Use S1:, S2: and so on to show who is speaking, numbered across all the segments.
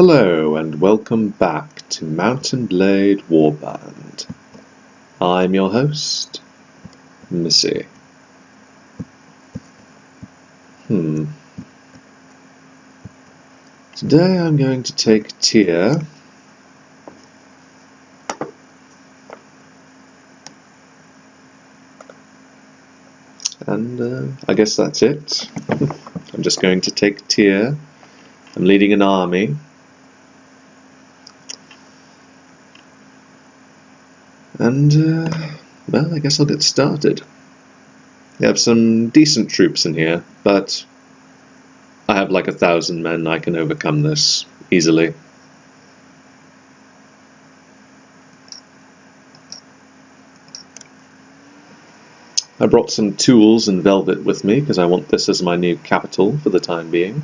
S1: Hello and welcome back to Mount & Blade Warband. I'm your host, Missy. Today I'm going to take Tihr and I guess that's it. I'm just going to take Tihr. I'm leading an army. And, well, I guess I'll get started. We have some decent troops in here, but I have like 1,000 men. I can overcome this easily. I brought some tools and velvet with me because I want this as my new capital for the time being.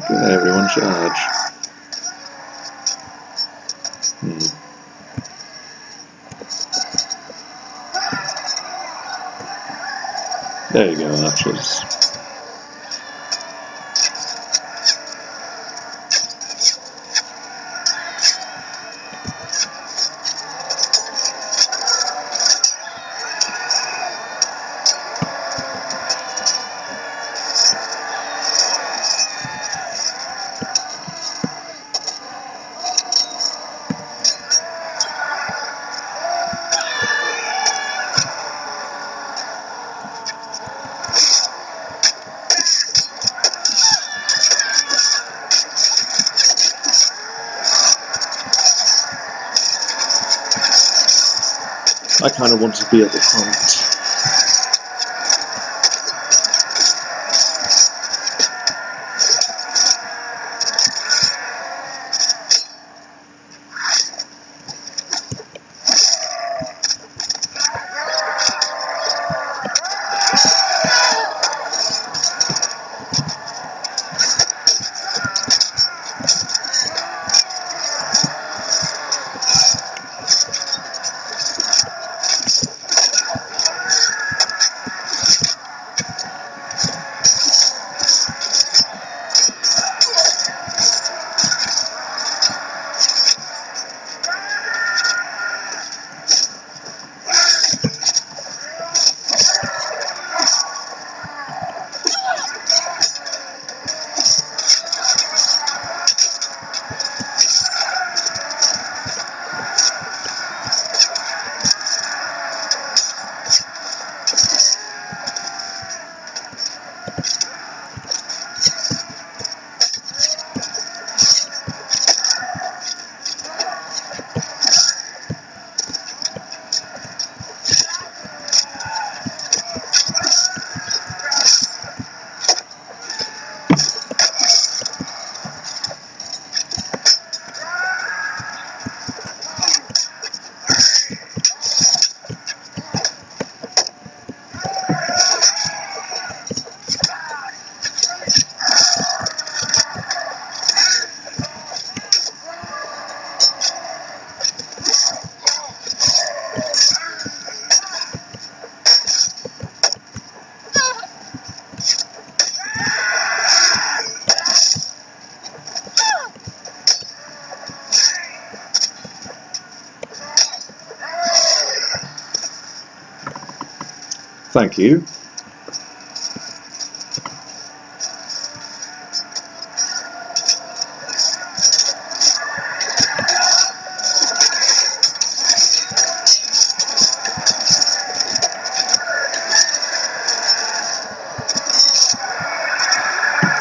S1: Okay, everyone charge. There you go, archers. I kind of want to be at the front. Thank you.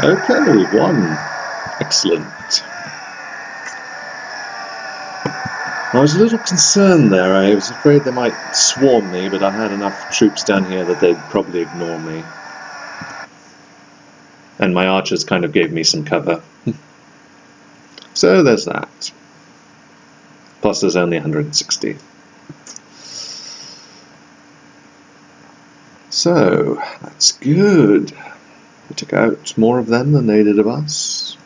S1: Okay, one. Excellent. I was a little concerned there. I was afraid they might swarm me, but I had enough troops down here that they'd probably ignore me. And my archers kind of gave me some cover. So there's that. Plus there's only 160. So, that's good. We took out more of them than they did of us.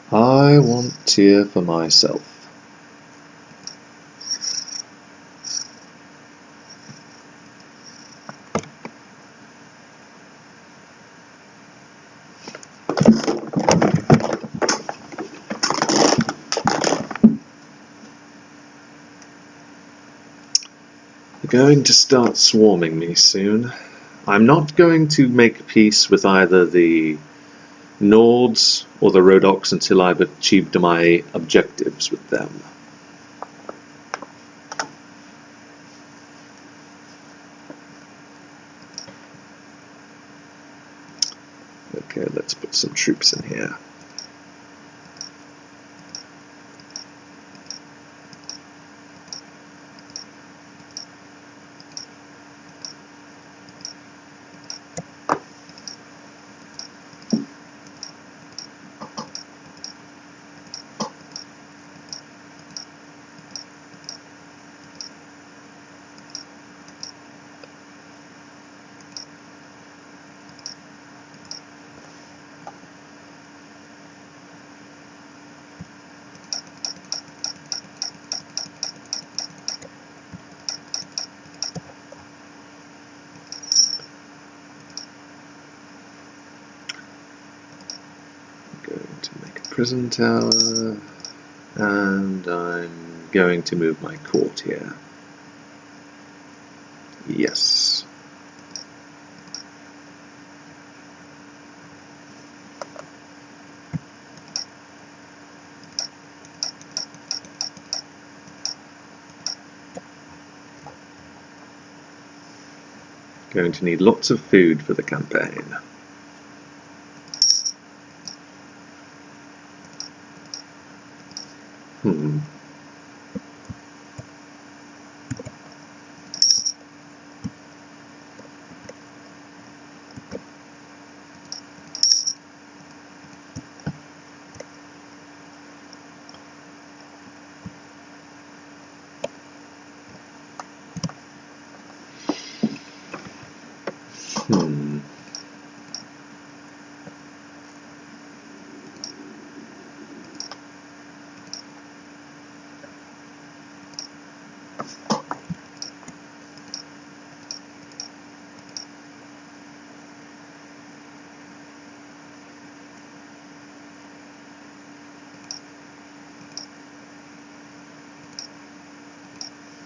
S1: I want Tihr for myself. They're going to start swarming me soon. I'm not going to make peace with either the Nords or the Rhodoks until I've achieved my objectives with them. Okay, let's put some troops in here. Prison tower, and I'm going to move my court here. Yes. Going to need lots of food for the campaign.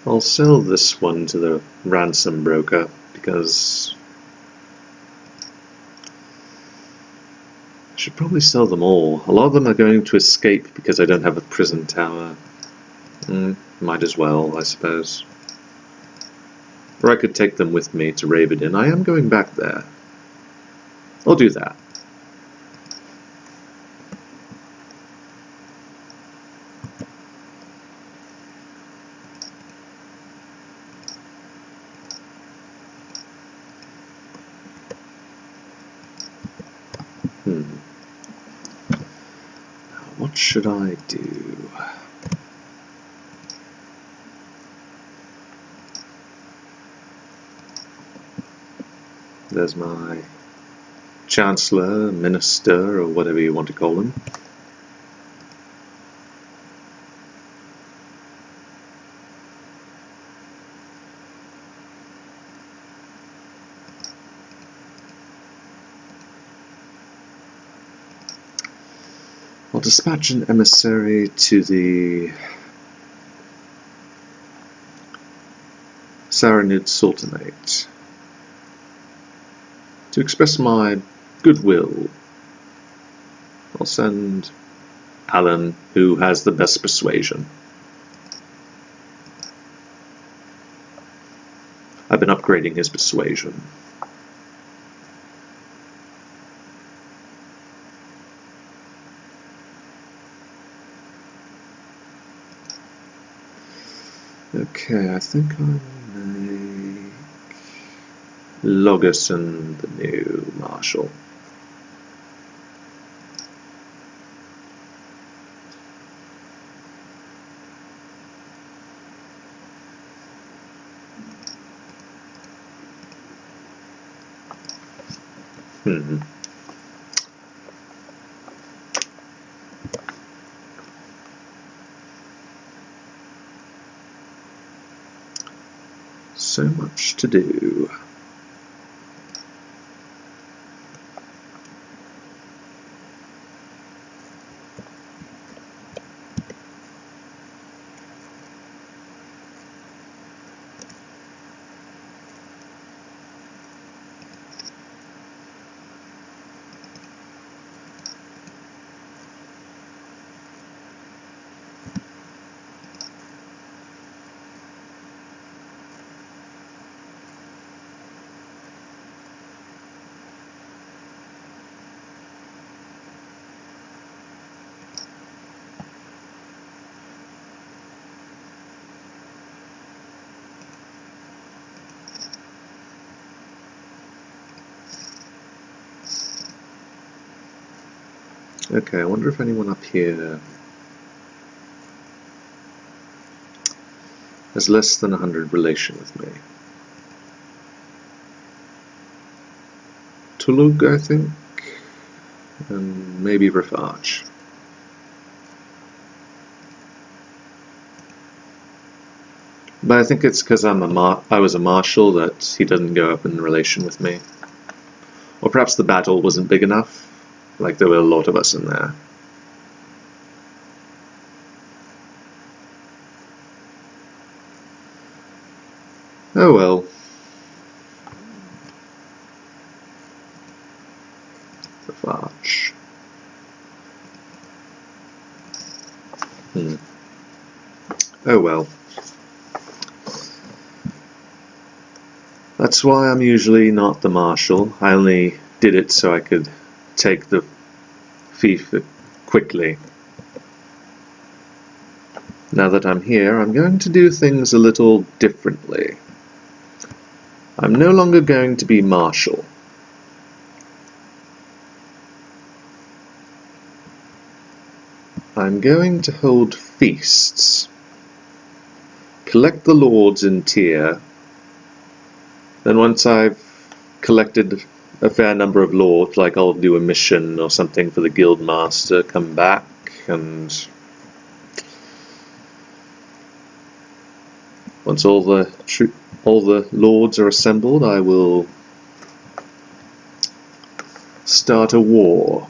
S1: I'll sell this one to the ransom broker because I should probably sell them all. A lot of them are going to escape because I don't have a prison tower. Might as well, I suppose. Or I could take them with me to Warband. I am going back there. I'll do that. What should I do? There's my Chancellor, Minister, or whatever you want to call him. I'll dispatch an emissary to the Saranid Sultanate to express my goodwill. I'll send Alan, who has the best persuasion. I've been upgrading his persuasion. Okay, I think I'll make Logerson the new marshal. So much to do. Okay, I wonder if anyone up here has less than 100 relation with me. Tulug, I think, and maybe Rafaj. But I think it's because I was a marshal that he doesn't go up in relation with me. Or perhaps the battle wasn't big enough. Like, there were a lot of us in there. Oh well. Rafaj. Oh well. That's why I'm usually not the marshal. I only did it so I could take the fief quickly. Now that I'm here, I'm going to do things a little differently. I'm no longer going to be marshal. I'm going to hold feasts, collect the lords in Tihr, then once I've collected a fair number of lords, like I'll do a mission or something for the guild master, come back, and once all the lords are assembled, I will start a war.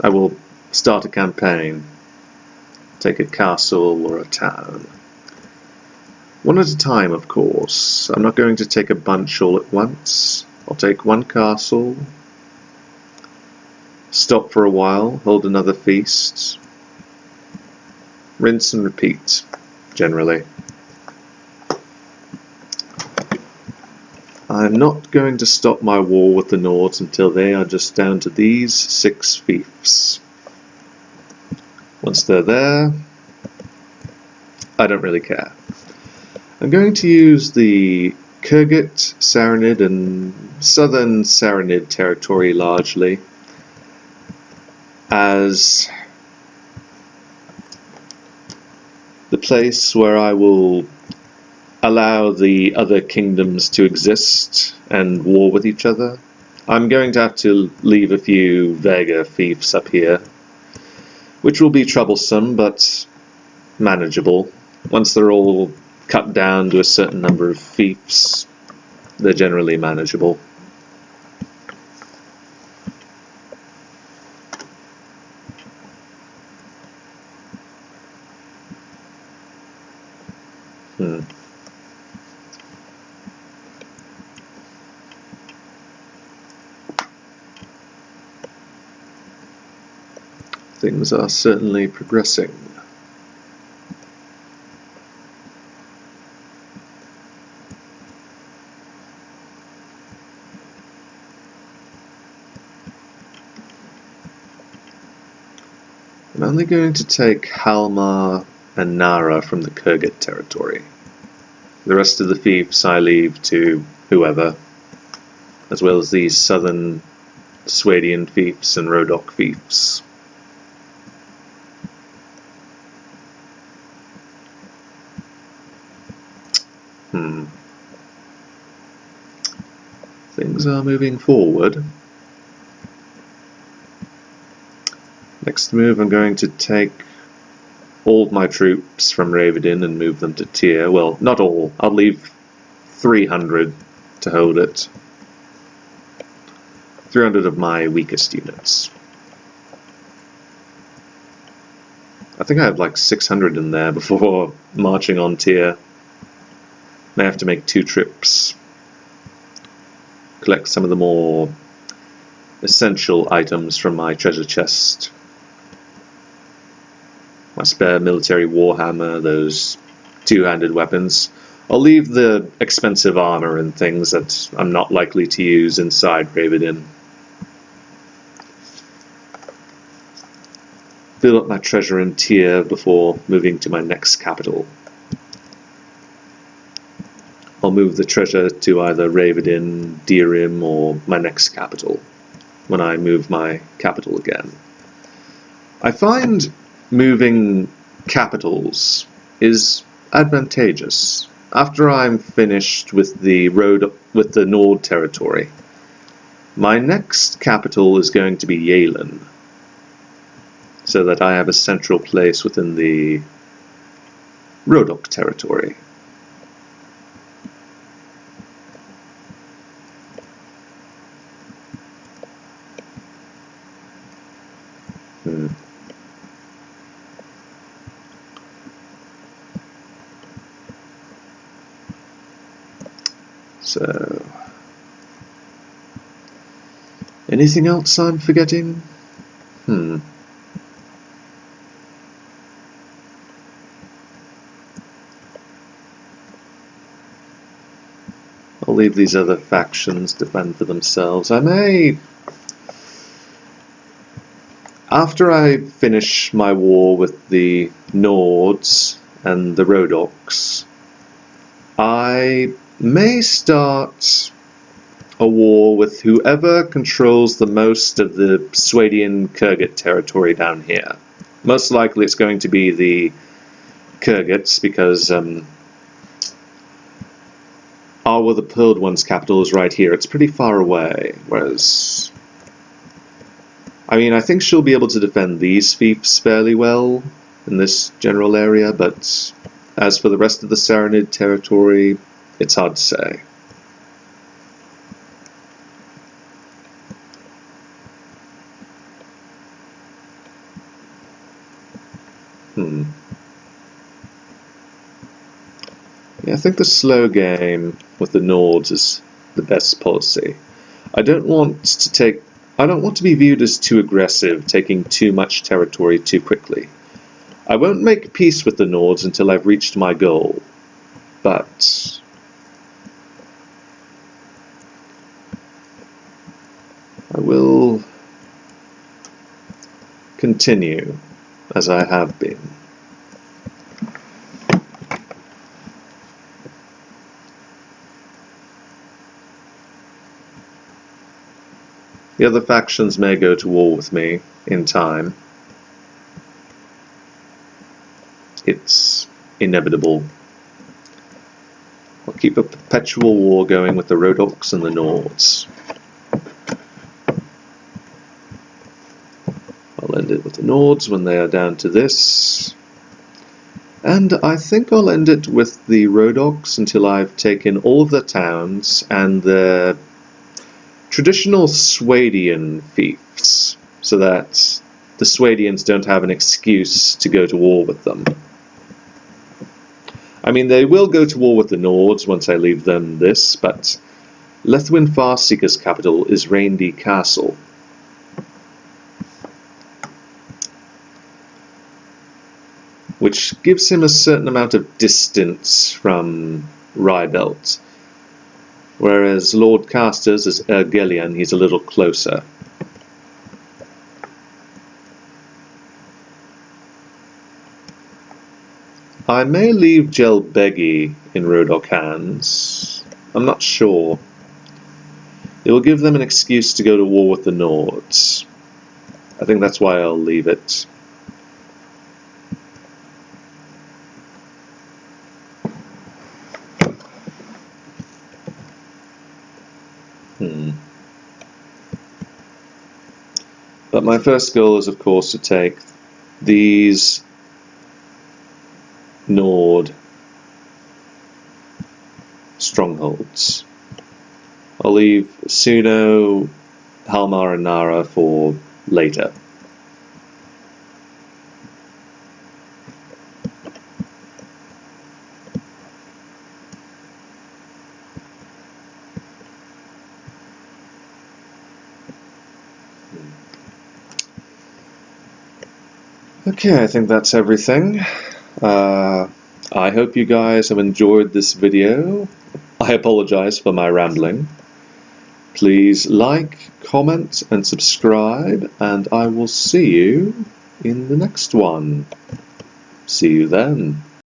S1: I will start a campaign, take a castle or a town. One at a time, of course. I'm not going to take a bunch all at once. I'll take one castle, stop for a while, hold another feast, rinse and repeat, generally. I'm not going to stop my war with the Nords until they are just down to these 6 fiefs. Once they're there, I don't really care. I'm going to use the Kurgit, Saranid, and southern Saranid territory largely as the place where I will allow the other kingdoms to exist and war with each other. I'm going to have to leave a few Vega fiefs up here, which will be troublesome but manageable. Once they're all cut down to a certain number of fiefs, they're generally manageable. Things are certainly progressing. I'm only going to take Halmar and Nara from the Kurgat territory. The rest of the fiefs I leave to whoever, as well as these southern Swadian fiefs and Rodok fiefs. Things are moving forward. Next move, I'm going to take all of my troops from Ravidin and move them to Tihr. Well, not all. I'll leave 300 to hold it. 300 of my weakest units. I think I have like 600 in there before marching on Tihr. May have to make 2 trips. Collect some of the more essential items from my treasure chest. My spare military warhammer, those 2-handed weapons. I'll leave the expensive armor and things that I'm not likely to use inside Ravidin. Fill up my treasure in Tihr before moving to my next capital. I'll move the treasure to either Ravidin, Dirim, or my next capital when I move my capital again. I find moving capitals is advantageous. After I'm finished with the Nord territory, my next capital is going to be Yalen, so that I have a central place within the Rodok territory. So, anything else I'm forgetting? I'll leave these other factions defend for themselves. I may, after I finish my war with the Nords and the Rodoks, I may start a war with whoever controls the most of the Swadian Kurgat territory down here. Most likely it's going to be the Kurgats, because Arwa the Pearled One's capital is right here. It's pretty far away, whereas I mean, I think she'll be able to defend these fiefs fairly well in this general area, but as for the rest of the Saranid territory, it's hard to say. Yeah, I think the slow game with the Nords is the best policy. I don't want to be viewed as too aggressive, taking too much territory too quickly. I won't make peace with the Nords until I've reached my goal, but I will continue as I have been. The other factions may go to war with me in time. It's inevitable. I'll keep a perpetual war going with the Rhodoks and the Nords. I'll end it with the Nords when they are down to this. And I think I'll end it with the Rhodoks until I've taken all of their towns and the traditional Swadian fiefs, so that the Swadians don't have an excuse to go to war with them. I mean, they will go to war with the Nords once I leave them this, but Lethwin Farseeker's capital is Reindy Castle. Which gives him a certain amount of distance from Rybelt, whereas Lord Casters is Ergelion, he's a little closer. I may leave Jelbegi in Rhodok hands. I'm not sure. It will give them an excuse to go to war with the Nords. I think that's why I'll leave it. But my first goal is, of course, to take these Nord strongholds. I'll leave Suno, Halmar and Nara for later. Okay, I think that's everything. I hope you guys have enjoyed this video. I apologize for my rambling. Please like, comment, and subscribe, and I will see you in the next one. See you then.